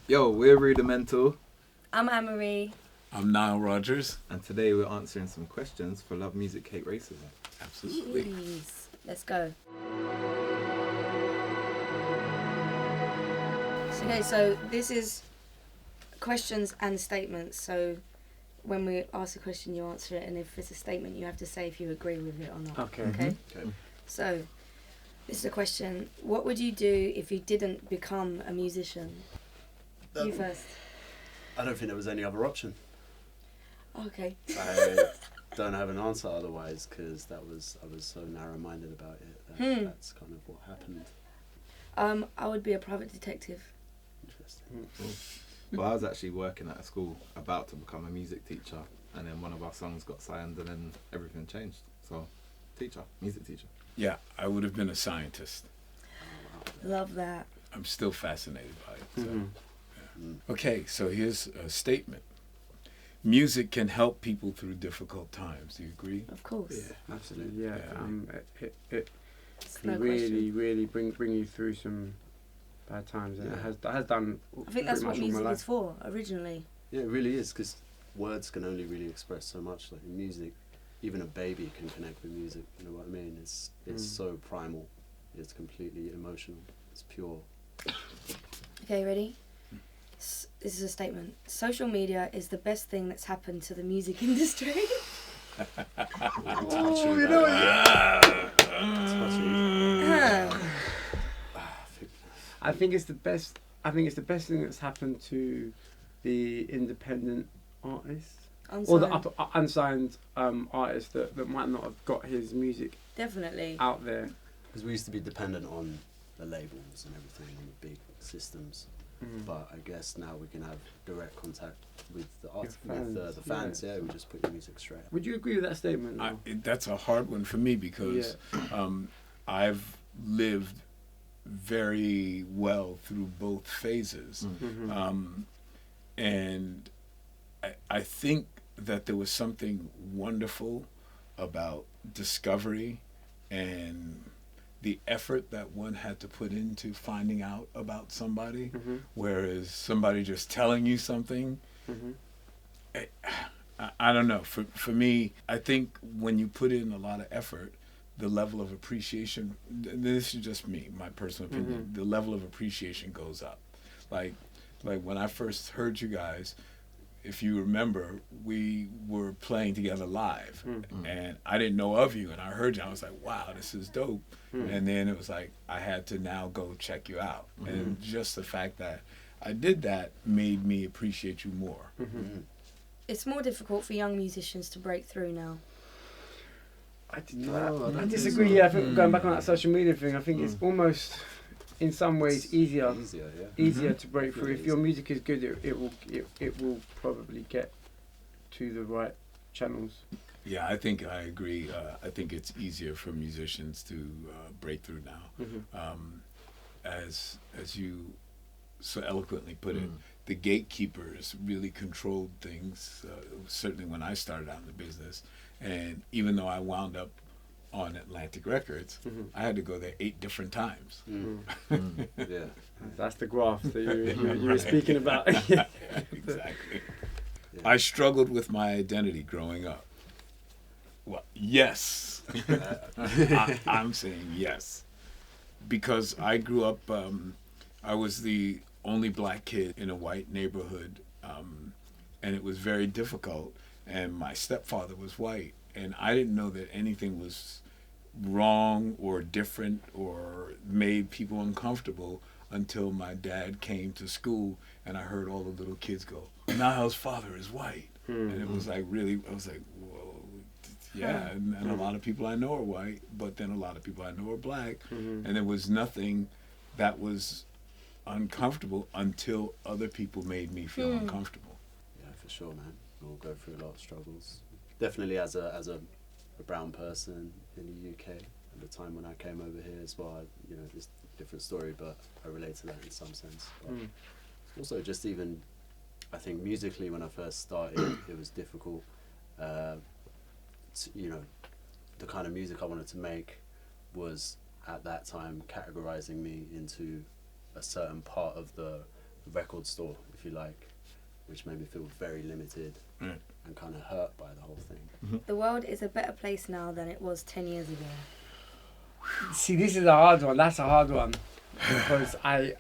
Yo, we're Rudimental. I'm Anne-Marie. I'm Nile Rodgers. And today we're answering some questions for Love Music Hate Racism. Absolutely. Jeez. Let's go. Okay, so this is questions and statements. So when we ask a question, you answer it, and if it's a statement, you have to say if you agree with it or not. Okay. Okay. Okay. So this is a question. What would you do if you didn't become a musician? You first. I don't think there was any other option. Okay. I don't have an answer otherwise because I was so narrow-minded about it. That's kind of what happened. I would be a private detective. Interesting. Well, I was actually working at a school about to become a music teacher, and then one of our songs got signed, and then everything changed. So, music teacher. Yeah, I would have been a scientist. Love that. I'm still fascinated by it. So. Mhm. Yeah. Okay, so here's a statement. Music can help people through difficult times. Do you agree? Of course. Yeah, absolutely. Yeah, Yeah. It It's can no really, question. really bring you through some bad times, and Yeah. it has done. I think that's pretty what much all my music life. is for originally. Yeah, it really is because words can only really express so much. Like in music, even a baby can connect with music. You know what I mean? It's so primal. It's completely emotional. It's pure. Okay, ready? This is a statement. Social media is the best thing that's happened to the music industry. Oh, you know what? I think it's the best. I think it's the best thing that's happened to the independent artist or the unsigned artist that might not have got his music Definitely. out there. Because we used to be dependent on the labels and everything and the big systems. But I guess now we can have direct contact with the fans, the fans. Yeah, we just put your music straight. Would you agree with that statement? That's a hard one for me because I've lived very well through both phases. And I think that there was something wonderful about discovery and the effort that one had to put into finding out about somebody, whereas somebody just telling you something, I don't know. For me, I think when you put in a lot of effort, the level of appreciation, this is just me, my personal opinion, the level of appreciation goes up. Like when I first heard you guys, if you remember, we were playing together live, and I didn't know of you, and I heard you, and I was like, wow, this is dope. And then it was like, I had to now go check you out. And just the fact that I did that made me appreciate you more. It's more difficult for young musicians to break through now. I disagree. Yeah, I think going back on that social media thing, I think it's almost, in some ways, easier to break through. If your music is good, it will probably get to the right channels. Yeah, I think I agree. I think it's easier for musicians to break through now. As you so eloquently put it, the gatekeepers really controlled things, certainly when I started out in the business. And even though I wound up on Atlantic Records, I had to go there 8 different times. Yeah. That's the graph that you were speaking about. Yeah, exactly. Yeah. I struggled with my identity growing up. Well, yes. I'm saying yes. Because I grew up, I was the only black kid in a white neighborhood, and it was very difficult. And my stepfather was white, and I didn't know that anything was wrong or different or made people uncomfortable until my dad came to school, and I heard all the little kids go, Niall's father is white. And it was like really, I was like, whoa, yeah. And a lot of people I know are white, but then a lot of people I know are black. And there was nothing that was uncomfortable until other people made me feel uncomfortable. Yeah, for sure, man. We'll go through a lot of struggles. Definitely as a brown person in the UK at the time when I came over here as well. It's a different story, but I relate to that in some sense. But also, just even, I think musically when I first started, it was difficult. The kind of music I wanted to make was at that time categorizing me into a certain part of the record store, if you like, which made me feel very limited and kind of hurt by the whole thing. The world is a better place now than it was 10 years ago. See, this is a hard one. That's a hard one. Because I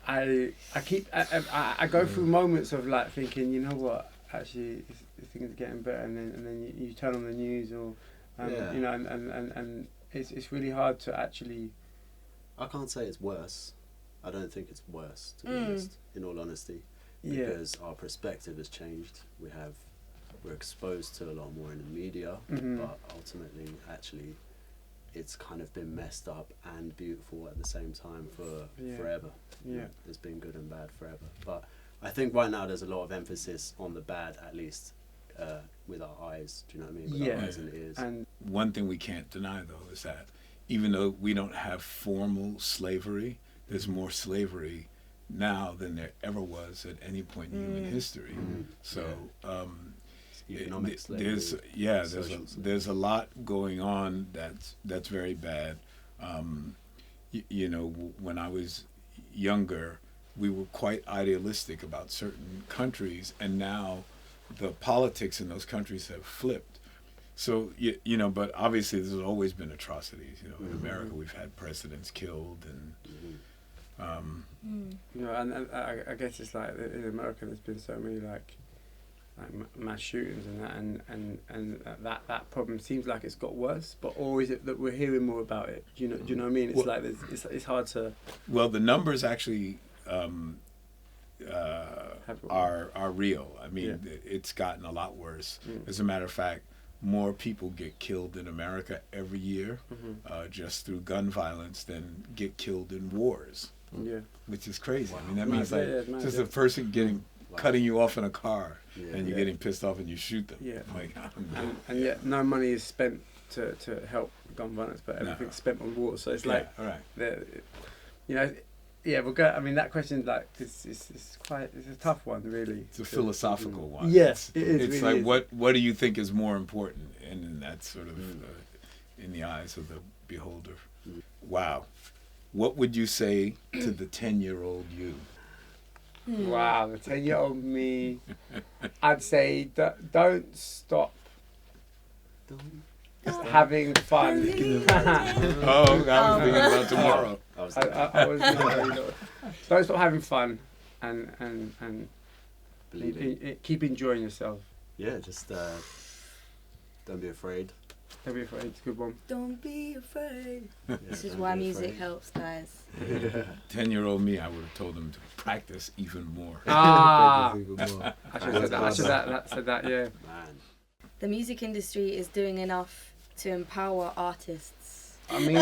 go through moments of like thinking, you know what, actually things are getting better, and then you turn on the news or you know, and it's really hard to actually. I can't say it's worse. I don't think it's worse, to be honest, in all honesty, because our perspective has changed. We're exposed to a lot more in the media, but ultimately, actually, it's kind of been messed up and beautiful at the same time for forever. Yeah, it's been good and bad forever. But I think right now there's a lot of emphasis on the bad, at least with our eyes. Do you know what I mean? With our eyes and ears. And one thing we can't deny, though, is that even though we don't have formal slavery, there's more slavery now than there ever was at any point in human history. So. Economic slavery, there's a lot going on that's very bad. You know, when I was younger, we were quite idealistic about certain countries, and now the politics in those countries have flipped. So you know, but obviously there's always been atrocities. You know, in America we've had presidents killed, and you know, and I guess it's like in America there's been so many like mass shootings and that, and that problem seems like it's got worse, or is it that we're hearing more about it? Do you know what I mean? It's like it's hard to. Well, the numbers actually are real. I mean, it's gotten a lot worse. As a matter of fact, more people get killed in America every year just through gun violence than get killed in wars. Which is crazy. Wow. I mean, that means just a person getting cutting you off in a car and you're getting pissed off and you shoot them. Like, and yet no money is spent to help gun violence, but everything's spent on war. So it's like, you know, we'll go. I mean, that question, like, it's a tough one, really. It's a philosophical one. Yes, it is. It's really like, what do you think is more important? And that's sort of in the eyes of the beholder. Wow. What would you say to the 10-year-old you? Wow, the 10-year-old me, I'd say don't stop having fun. I was thinking about tomorrow. I was don't stop having fun and keep enjoying yourself. Yeah, just don't be afraid. Don't be afraid. It's a good one. Don't be afraid. This is why music helps, guys. 10-year-old me, I would have told him to practice even more. I should have said that, yeah. Man. The music industry is doing enough to empower artists. I mean,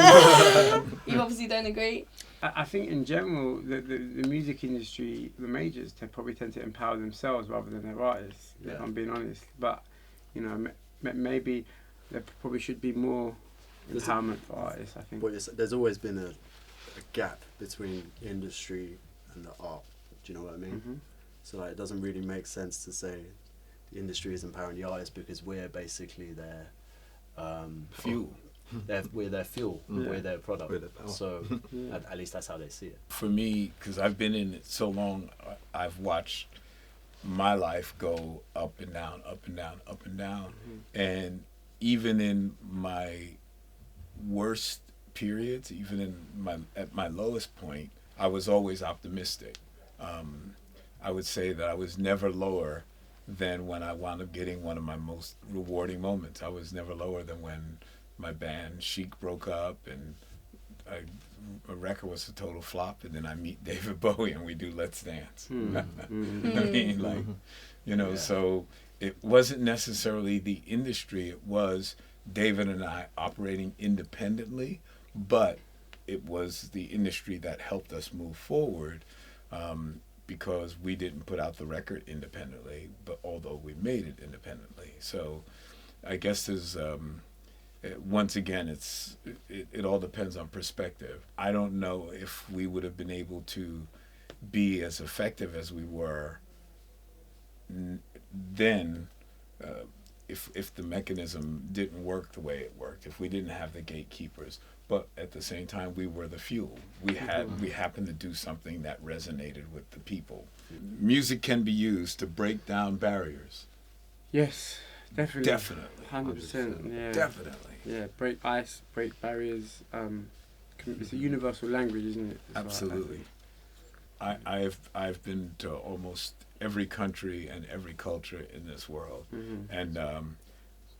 you obviously don't agree. I think in general, the music industry, the majors probably tend to empower themselves rather than their artists, if I'm being honest. But, you know, maybe there probably should be more empowerment for artists, I think. Well, there's always been a gap between industry and the art. Do you know what I mean? So like, it doesn't really make sense to say the industry is empowering the artists because we're basically their fuel. We're their fuel. We're their product. We're their power. So at least that's how they see it. For me, because I've been in it so long, I've watched my life go up and down, up and down, up and down, and even in my worst periods, even at my lowest point, I was always optimistic. I would say that I was never lower than when I wound up getting one of my most rewarding moments. I was never lower than when my band Chic broke up and a record was a total flop, and then I meet David Bowie and we do Let's Dance. I mean, like, you know, so it wasn't necessarily the industry, it was David and I operating independently, but it was the industry that helped us move forward because we didn't put out the record independently, but although we made it independently. So I guess there's, once again, it all depends on perspective. I don't know if we would have been able to be as effective as we were then if the mechanism didn't work the way it worked, if we didn't have the gatekeepers, but at the same time we were the fuel. We happened to do something that resonated with the people. Music can be used to break down barriers. Yes, definitely. Definitely. 100%. Yeah. Definitely. Yeah, break ice, break barriers. It's a universal language, isn't it? Absolutely. I've been to almost every country and every culture in this world,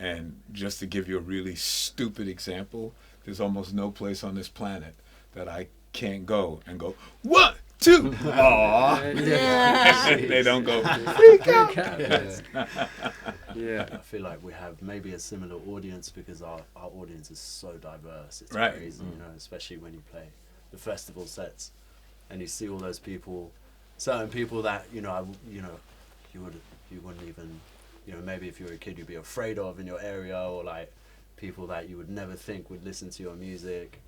and just to give you a really stupid example, there's almost no place on this planet that I can't go and go 1, 2, aww. They don't go freak out. Yeah. I feel like we have maybe a similar audience because our audience is so diverse. It's Right. crazy, you know, especially when you play the festival sets and you see all those people, certain people that you wouldn't even, maybe if you were a kid you'd be afraid of in your area, or like people that you would never think would listen to your music,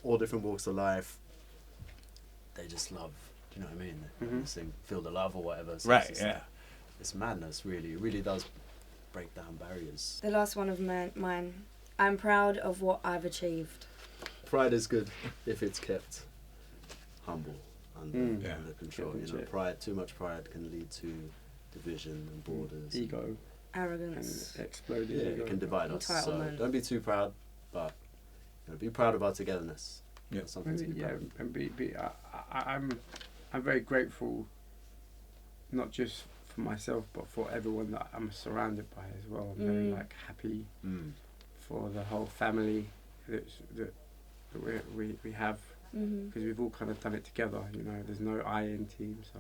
all different walks of life. They just love, do you know what I mean? They sing Feel the Love or whatever. So Right, it's yeah. It's madness, really. It really does break down barriers. The last one of mine. I'm proud of what I've achieved. Pride is good if it's kept humble, under control. Too much pride can lead to division and borders. Ego. Arrogance. And exploding Yeah, ego. it can divide us. So Entitlement. don't be too proud, but be proud of our togetherness. Yeah. That's something to be proud of. And I'm very grateful, not just for myself, but for everyone that I'm surrounded by as well. I'm very happy for the whole family that we have, because we've all kind of done it together. There's no I in team, so.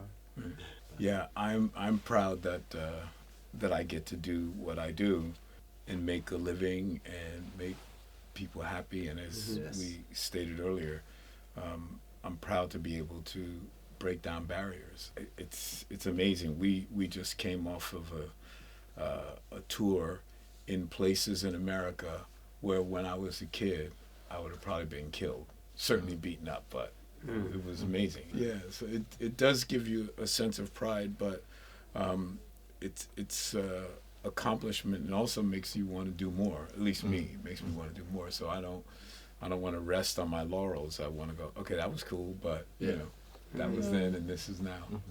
Yeah, I'm proud that I get to do what I do and make a living and make people happy. And as we stated earlier, I'm proud to be able to break down barriers. It's amazing. We just came off of a tour in places in America where when I was a kid I would have probably been killed, certainly beaten up, but it was amazing. Yeah, so it does give you a sense of pride, but it's accomplishment, and also makes you want to do more. At least me, it makes me want to do more. So I don't want to rest on my laurels. I want to go, okay, that was cool, but that was then and this is now.